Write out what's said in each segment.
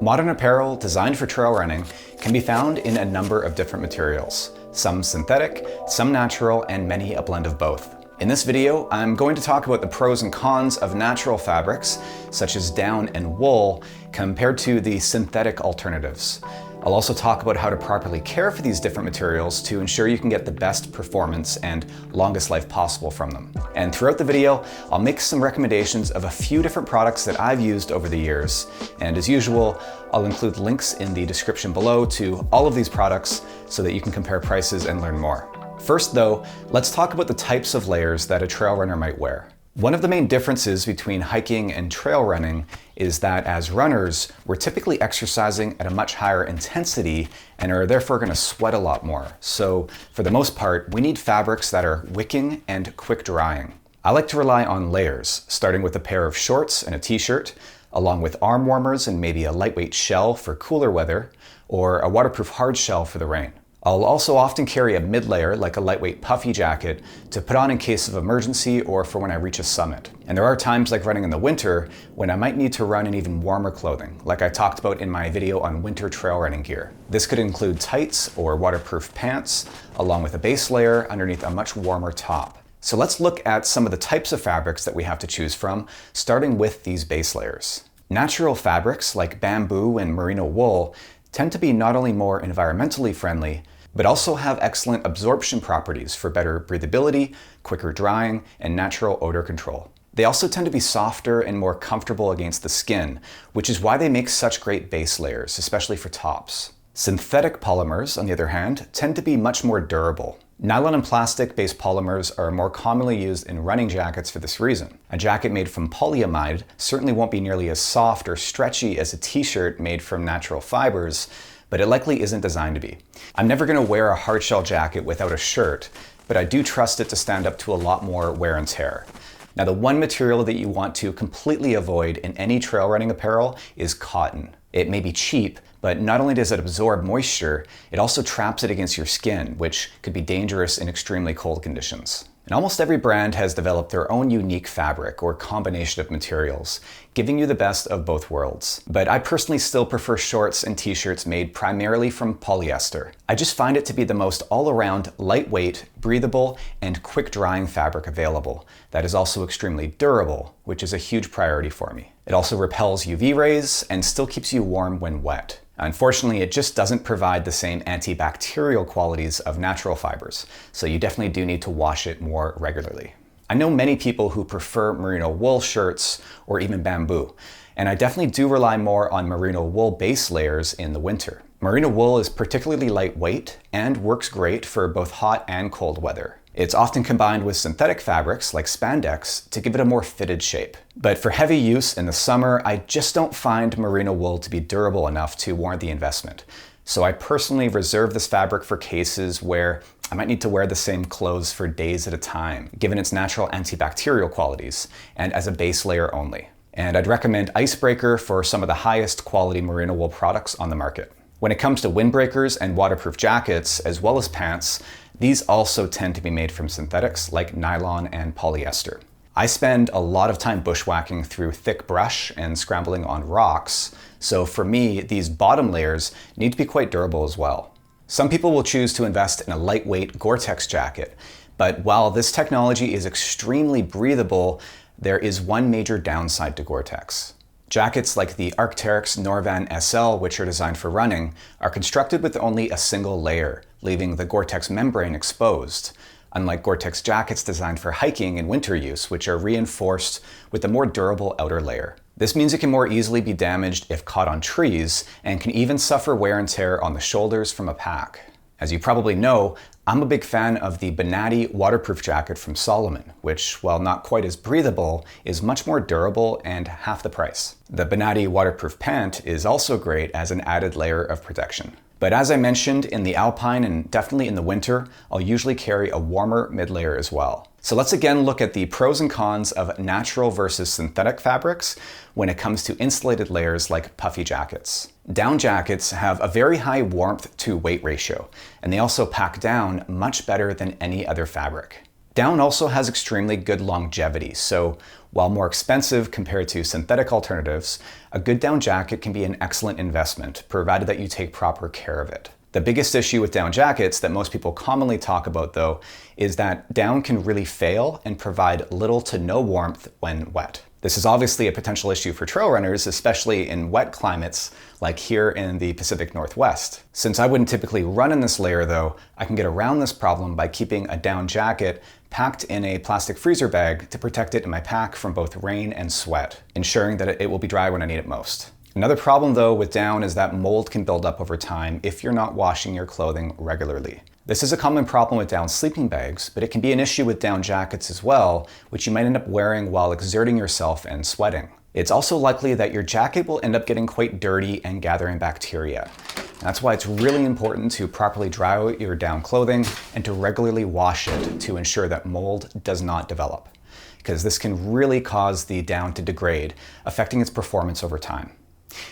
Modern apparel designed for trail running can be found in a number of different materials, some synthetic, some natural, and many a blend of both. In this video, I'm going to talk about the pros and cons of natural fabrics, such as down and wool, compared to the synthetic alternatives. I'll also talk about how to properly care for these different materials to ensure you can get the best performance and longest life possible from them. And throughout the video, I'll make some recommendations of a few different products that I've used over the years. And as usual, I'll include links in the description below to all of these products so that you can compare prices and learn more. First though, let's talk about the types of layers that a trail runner might wear. One of the main differences between hiking and trail running is that as runners, we're typically exercising at a much higher intensity and are therefore going to sweat a lot more. So for the most part, we need fabrics that are wicking and quick drying. I like to rely on layers, starting with a pair of shorts and a t-shirt, along with arm warmers and maybe a lightweight shell for cooler weather, or a waterproof hard shell for the rain. I'll also often carry a mid-layer, like a lightweight puffy jacket, to put on in case of emergency or for when I reach a summit. And there are times, like running in the winter, when I might need to run in even warmer clothing, like I talked about in my video on winter trail running gear. This could include tights or waterproof pants, along with a base layer underneath a much warmer top. So let's look at some of the types of fabrics that we have to choose from, starting with these base layers. Natural fabrics, like bamboo and merino wool, tend to be not only more environmentally friendly, but also have excellent absorption properties for better breathability, quicker drying, and natural odor control. They also tend to be softer and more comfortable against the skin, which is why they make such great base layers, especially for tops. Synthetic polymers, on the other hand, tend to be much more durable. Nylon and plastic-based polymers are more commonly used in running jackets for this reason. A jacket made from polyamide certainly won't be nearly as soft or stretchy as a t-shirt made from natural fibers, but it likely isn't designed to be. I'm never going to wear a hardshell jacket without a shirt, but I do trust it to stand up to a lot more wear and tear. Now, the one material that you want to completely avoid in any trail running apparel is cotton. It may be cheap, but not only does it absorb moisture, it also traps it against your skin, which could be dangerous in extremely cold conditions. And almost every brand has developed their own unique fabric or combination of materials, giving you the best of both worlds. But I personally still prefer shorts and t-shirts made primarily from polyester. I just find it to be the most all-around, lightweight, breathable, and quick-drying fabric available that is also extremely durable, which is a huge priority for me. It also repels UV rays and still keeps you warm when wet. Unfortunately, it just doesn't provide the same antibacterial qualities of natural fibers, so you definitely do need to wash it more regularly. I know many people who prefer merino wool shirts or even bamboo, and I definitely do rely more on merino wool base layers in the winter. Merino wool is particularly lightweight and works great for both hot and cold weather. It's often combined with synthetic fabrics like spandex to give it a more fitted shape. But for heavy use in the summer, I just don't find merino wool to be durable enough to warrant the investment. So I personally reserve this fabric for cases where I might need to wear the same clothes for days at a time, given its natural antibacterial qualities, and as a base layer only. And I'd recommend Icebreaker for some of the highest quality merino wool products on the market. When it comes to windbreakers and waterproof jackets, as well as pants, these also tend to be made from synthetics like nylon and polyester. I spend a lot of time bushwhacking through thick brush and scrambling on rocks, so for me, these bottom layers need to be quite durable as well. Some people will choose to invest in a lightweight Gore-Tex jacket, but while this technology is extremely breathable, there is one major downside to Gore-Tex. Jackets like the Arc'teryx Norvan SL, which are designed for running, are constructed with only a single layer, leaving the Gore-Tex membrane exposed, unlike Gore-Tex jackets designed for hiking and winter use, which are reinforced with a more durable outer layer. This means it can more easily be damaged if caught on trees, and can even suffer wear and tear on the shoulders from a pack. As you probably know, I'm a big fan of the Benatti waterproof jacket from Salomon, which, while not quite as breathable, is much more durable and half the price. The Benatti waterproof pant is also great as an added layer of protection. But as I mentioned, in the alpine and definitely in the winter, I'll usually carry a warmer mid-layer as well. So let's again look at the pros and cons of natural versus synthetic fabrics when it comes to insulated layers like puffy jackets. Down jackets have a very high warmth to weight ratio, and they also pack down much better than any other fabric. Down also has extremely good longevity, so while more expensive compared to synthetic alternatives, a good down jacket can be an excellent investment, provided that you take proper care of it. The biggest issue with down jackets that most people commonly talk about, though, is that down can really fail and provide little to no warmth when wet. This is obviously a potential issue for trail runners, especially in wet climates like here in the Pacific Northwest. Since I wouldn't typically run in this layer though, I can get around this problem by keeping a down jacket packed in a plastic freezer bag to protect it in my pack from both rain and sweat, ensuring that it will be dry when I need it most. Another problem though with down is that mold can build up over time if you're not washing your clothing regularly. This is a common problem with down sleeping bags, but it can be an issue with down jackets as well, which you might end up wearing while exerting yourself and sweating. It's also likely that your jacket will end up getting quite dirty and gathering bacteria. That's why it's really important to properly dry out your down clothing and to regularly wash it to ensure that mold does not develop, because this can really cause the down to degrade, affecting its performance over time.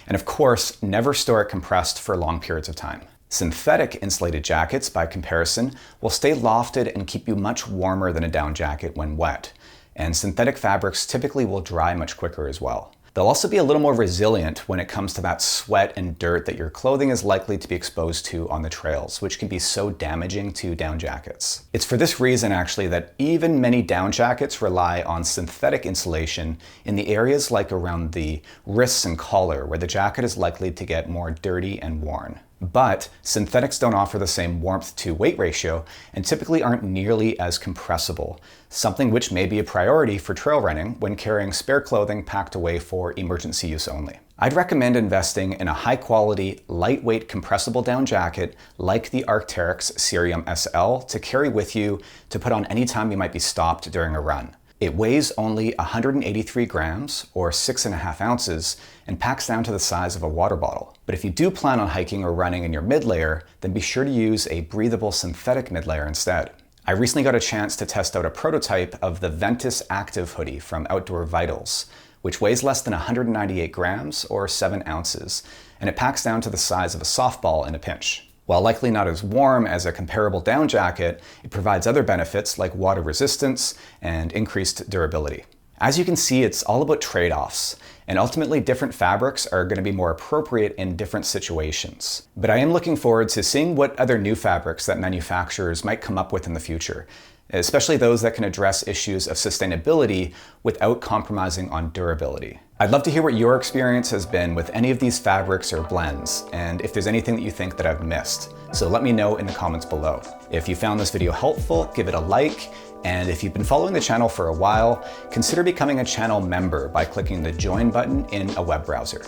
And of course, never store it compressed for long periods of time. Synthetic insulated jackets, by comparison, will stay lofted and keep you much warmer than a down jacket when wet. And synthetic fabrics typically will dry much quicker as well. They'll also be a little more resilient when it comes to that sweat and dirt that your clothing is likely to be exposed to on the trails, which can be so damaging to down jackets. It's for this reason, actually, that even many down jackets rely on synthetic insulation in the areas like around the wrists and collar, where the jacket is likely to get more dirty and worn. But synthetics don't offer the same warmth to weight ratio and typically aren't nearly as compressible, something which may be a priority for trail running when carrying spare clothing packed away for emergency use only. I'd recommend investing in a high-quality, lightweight compressible down jacket like the Arc'teryx Cerium SL to carry with you to put on any time you might be stopped during a run. It weighs only 183 grams, or 6.5 ounces, and packs down to the size of a water bottle. But if you do plan on hiking or running in your mid-layer, then be sure to use a breathable synthetic mid-layer instead. I recently got a chance to test out a prototype of the Ventus Active hoodie from Outdoor Vitals, which weighs less than 198 grams, or 7 ounces, and it packs down to the size of a softball in a pinch. While likely not as warm as a comparable down jacket, it provides other benefits like water resistance and increased durability. As you can see, it's all about trade-offs, and ultimately different fabrics are going to be more appropriate in different situations. But I am looking forward to seeing what other new fabrics that manufacturers might come up with in the future, especially those that can address issues of sustainability without compromising on durability. I'd love to hear what your experience has been with any of these fabrics or blends, and if there's anything that you think that I've missed. So let me know in the comments below. If you found this video helpful, give it a like, and if you've been following the channel for a while, consider becoming a channel member by clicking the join button in a web browser.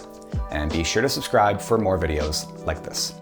And be sure to subscribe for more videos like this.